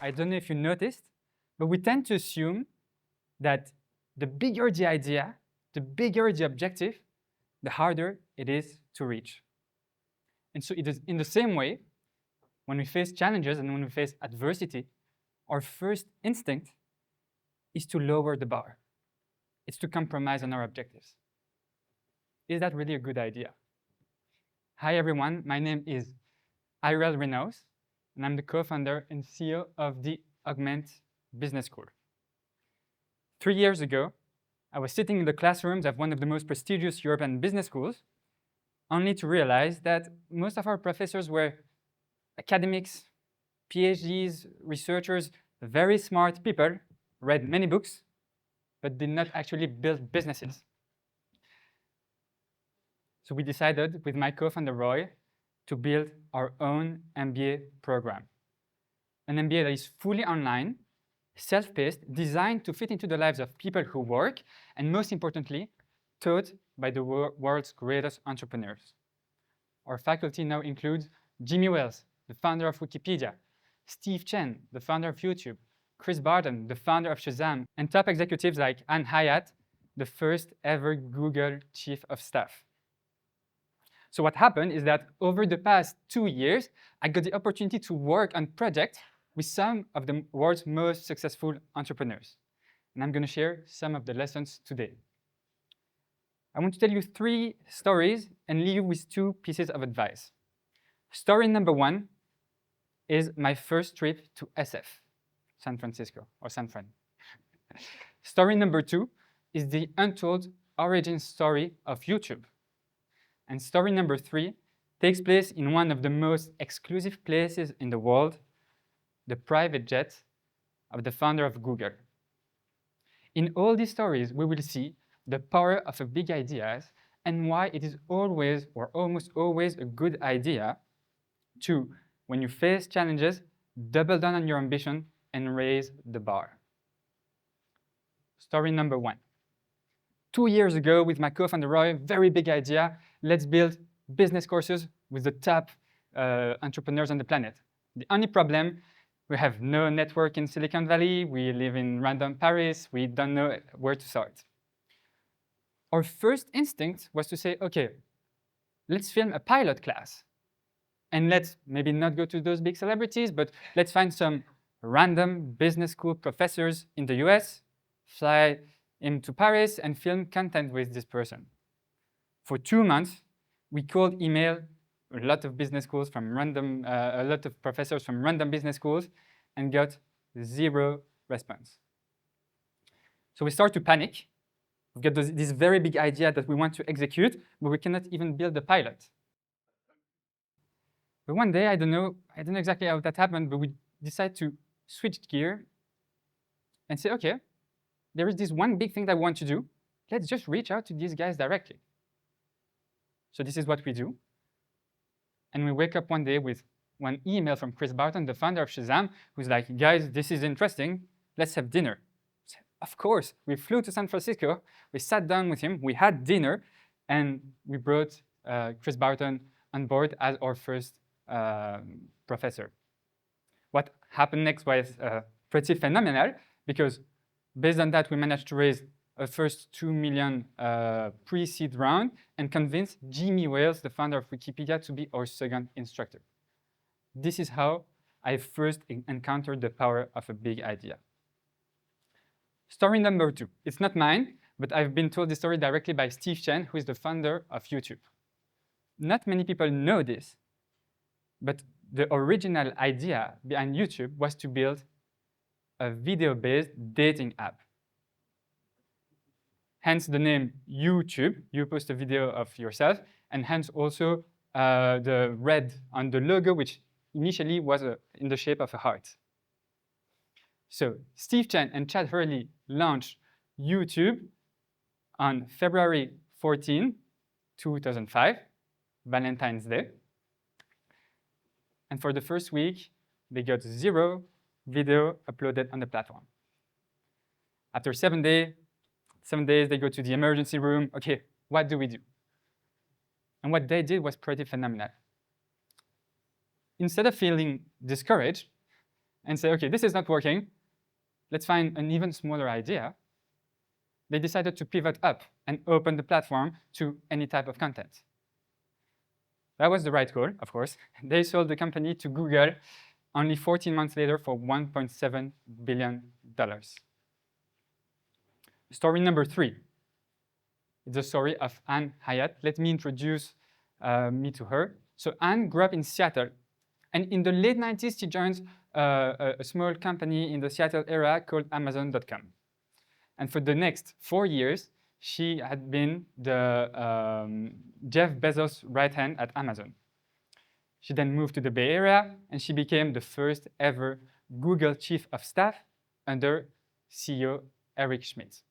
I don't know if you noticed, but we tend to assume that the bigger the idea, the bigger the objective, the harder it is to reach. And so it is in the same way, when we face challenges and when we face adversity, our first instinct is to lower the bar. It's to compromise on our objectives. Is that really a good idea? Hi, everyone. My name is Ariel Renous, and I'm the co-founder and CEO of the Augment Business School. 3 years ago, I was sitting in the classrooms of one of the most prestigious European business schools, only to realize that most of our professors were academics, PhDs, researchers, very smart people, read many books, but did not actually build businesses. So we decided with my co-founder Roy to build our own MBA program. An MBA that is fully online, self-paced, designed to fit into the lives of people who work, and most importantly, taught by the world's greatest entrepreneurs. Our faculty now includes Jimmy Wales, the founder of Wikipedia, Steve Chen, the founder of YouTube, Chris Barton, the founder of Shazam, and top executives like Anne Hyatt, the first ever Google chief of staff. So what happened is that over the past 2 years, I got the opportunity to work on projects with some of the world's most successful entrepreneurs. And I'm going to share some of the lessons today. I want to tell you 3 stories and leave you with 2 pieces of advice. Story number 1 is my first trip to SF, San Francisco, or San Fran. Story number 2 is the untold origin story of YouTube. And story number 3 takes place in one of the most exclusive places in the world, the private jet of the founder of Google. In all these stories, we will see the power of a big idea and why it is always or almost always a good idea to, when you face challenges, double down on your ambition and raise the bar. Story number 1. 2 years ago, with my co-founder Roy, very big idea. Let's build business courses with the top entrepreneurs on the planet. The only problem, we have no network in Silicon Valley. We live in random Paris. We don't know where to start. Our first instinct was to say, OK, let's film a pilot class. And let's maybe not go to those big celebrities, but let's find some random business school professors in the US, fly into Paris, and film content with this person. For 2 months, we cold emailed a lot of business schools from random, a lot of professors from random business schools, and got 0 response. So we start to panic. We've got this very big idea that we want to execute, but we cannot even build the pilot. But one day, I don't know exactly how that happened, but we decided to switch gear and say, OK, there is this one big thing that we want to do. Let's just reach out to these guys directly. So this is what we do. And we wake up one day with one email from Chris Barton, the founder of Shazam, who's like, guys, this is interesting. Let's have dinner. Of course, we flew to San Francisco. We sat down with him. We had dinner. And we brought Chris Barton on board as our first professor. What happened next was pretty phenomenal, because based on that, we managed to raise a first 2 million pre-seed round and convince Jimmy Wales, the founder of Wikipedia, to be our second instructor. This is how I first encountered the power of a big idea. Story number 2. It's not mine, but I've been told this story directly by Steve Chen, who is the founder of YouTube. Not many people know this, but the original idea behind YouTube was to build a video-based dating app. Hence the name YouTube. You post a video of yourself, and hence also the red on the logo, which initially was in the shape of a heart. So Steve Chen and Chad Hurley launched YouTube on February 14, 2005, Valentine's Day. And for the first week, they got 0 video uploaded on the platform. After 7 days, they go to the emergency room. OK, what do we do? And what they did was pretty phenomenal. Instead of feeling discouraged, and say, okay, this is not working. Let's find an even smaller idea. They decided to pivot up and open the platform to any type of content. That was the right call, of course. They sold the company to Google only 14 months later for $1.7 billion. Story number 3. It's the story of Anne Hyatt. Let me introduce me to her. So Anne grew up in Seattle. And in the late 90s, she joined a small company in the Seattle area called Amazon.com. And for the next 4 years, she had been the Jeff Bezos' right hand at Amazon. She then moved to the Bay Area, and she became the first ever Google chief of staff under CEO Eric Schmidt.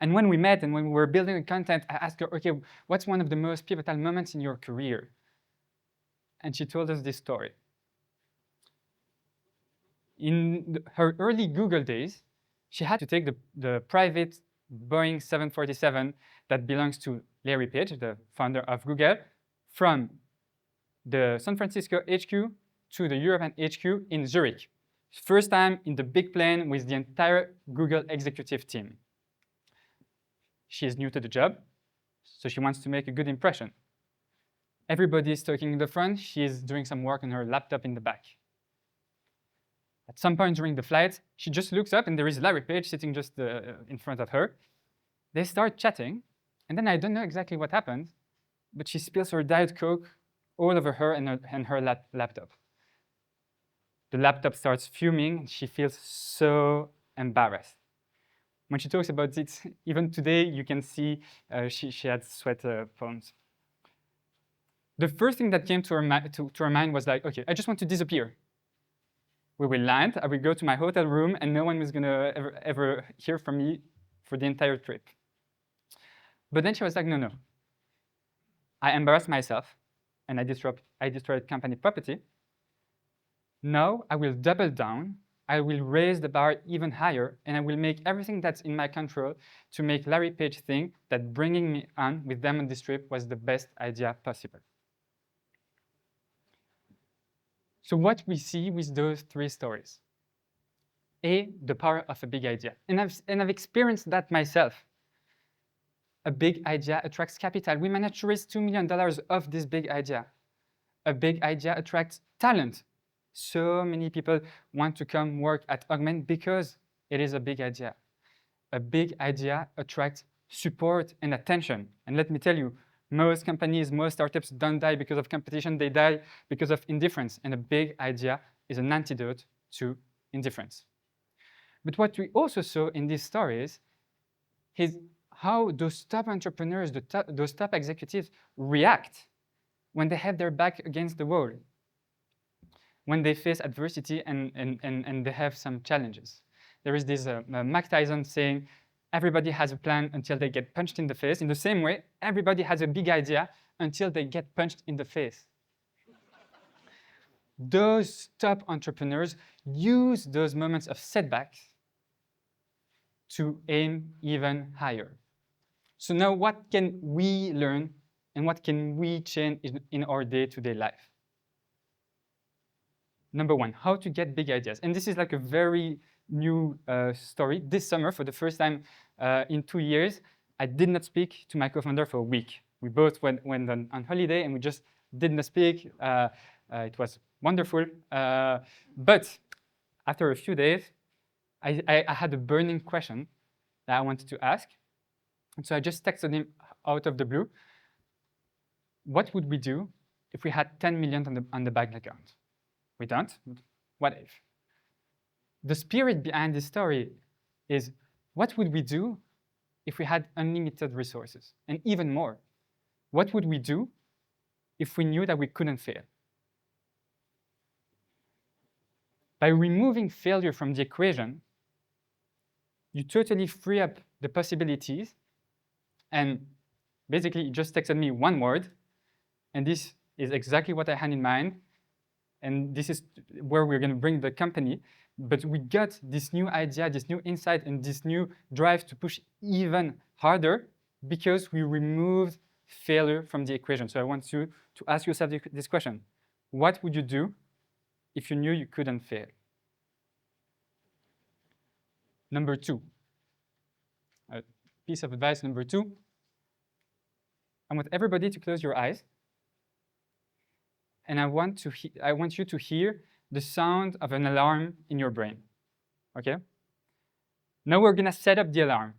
And when we met and when we were building the content, I asked her, okay, what's one of the most pivotal moments in your career? And she told us this story. In her early Google days, she had to take the private Boeing 747 that belongs to Larry Page, the founder of Google, from the San Francisco HQ to the European HQ in Zurich. First time in the big plane with the entire Google executive team. She is new to the job, so she wants to make a good impression. Everybody is talking in the front. She is doing some work on her laptop in the back. At some point during the flight, she just looks up and there is Larry Page sitting just in front of her. They start chatting, and then I don't know exactly what happened, but she spills her Diet Coke all over her and her laptop. The laptop starts fuming, and she feels so embarrassed. When she talks about it, even today, you can see she had sweat palms. The first thing that came to her mind was like, okay, I just want to disappear. We will land, I will go to my hotel room, and no one is going to ever hear from me for the entire trip. But then she was like, no, no. I embarrassed myself, and I destroyed company property. Now I will double down. I will raise the bar even higher, and I will make everything that's in my control to make Larry Page think that bringing me on with them on this trip was the best idea possible. So what we see with those 3 stories. A, the power of a big idea. And I've experienced that myself. A big idea attracts capital. We managed to raise $2 million of this big idea. A big idea attracts talent. So many people want to come work at Augment because it is a big idea. A big idea attracts support and attention. And let me tell you, most companies, most startups don't die because of competition, they die because of indifference. And a big idea is an antidote to indifference. But what we also saw in these stories is how those top entrepreneurs, those top executives react when they have their back against the wall, when they face adversity and they have some challenges. There is this Mike Tyson saying, everybody has a plan until they get punched in the face. In the same way, everybody has a big idea until they get punched in the face. Those top entrepreneurs use those moments of setbacks to aim even higher. So now what can we learn and what can we change in our day-to-day life? Number 1, how to get big ideas. And this is like a very new story. This summer, for the first time in 2 years, I did not speak to my co-founder for a week. We both went on holiday and we just did not speak. It was wonderful. But after a few days, I had a burning question that I wanted to ask. And so I just texted him out of the blue. What would we do if we had 10 million on the bank account? We don't. What if? The spirit behind this story is, what would we do if we had unlimited resources? And even more, what would we do if we knew that we couldn't fail? By removing failure from the equation, you totally free up the possibilities. And basically, he just texted me one word. And this is exactly what I had in mind. And this is where we're going to bring the company. But we got this new idea, this new insight, and this new drive to push even harder because we removed failure from the equation. So I want you to ask yourself this question. What would you do if you knew you couldn't fail? Number 2, piece of advice number 2, I want everybody to close your eyes. And I want you to hear the sound of an alarm in your brain, okay? Now we're gonna set up the alarm.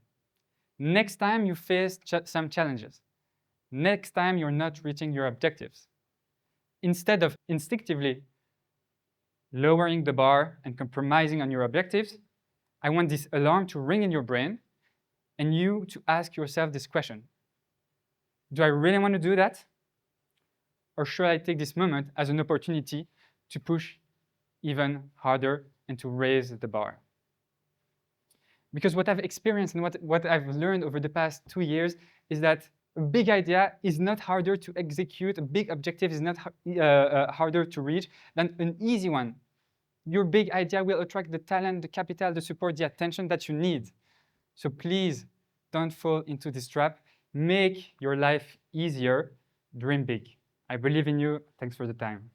Next time you face some challenges, next time you're not reaching your objectives, instead of instinctively lowering the bar and compromising on your objectives, I want this alarm to ring in your brain and you to ask yourself this question. Do I really want to do that? Or should I take this moment as an opportunity to push even harder and to raise the bar? Because what I've experienced and what I've learned over the past 2 years is that a big idea is not harder to execute, a big objective is not harder to reach than an easy one. Your big idea will attract the talent, the capital, the support, the attention that you need. So please don't fall into this trap. Make your life easier. Dream big. I believe in you. Thanks for the time.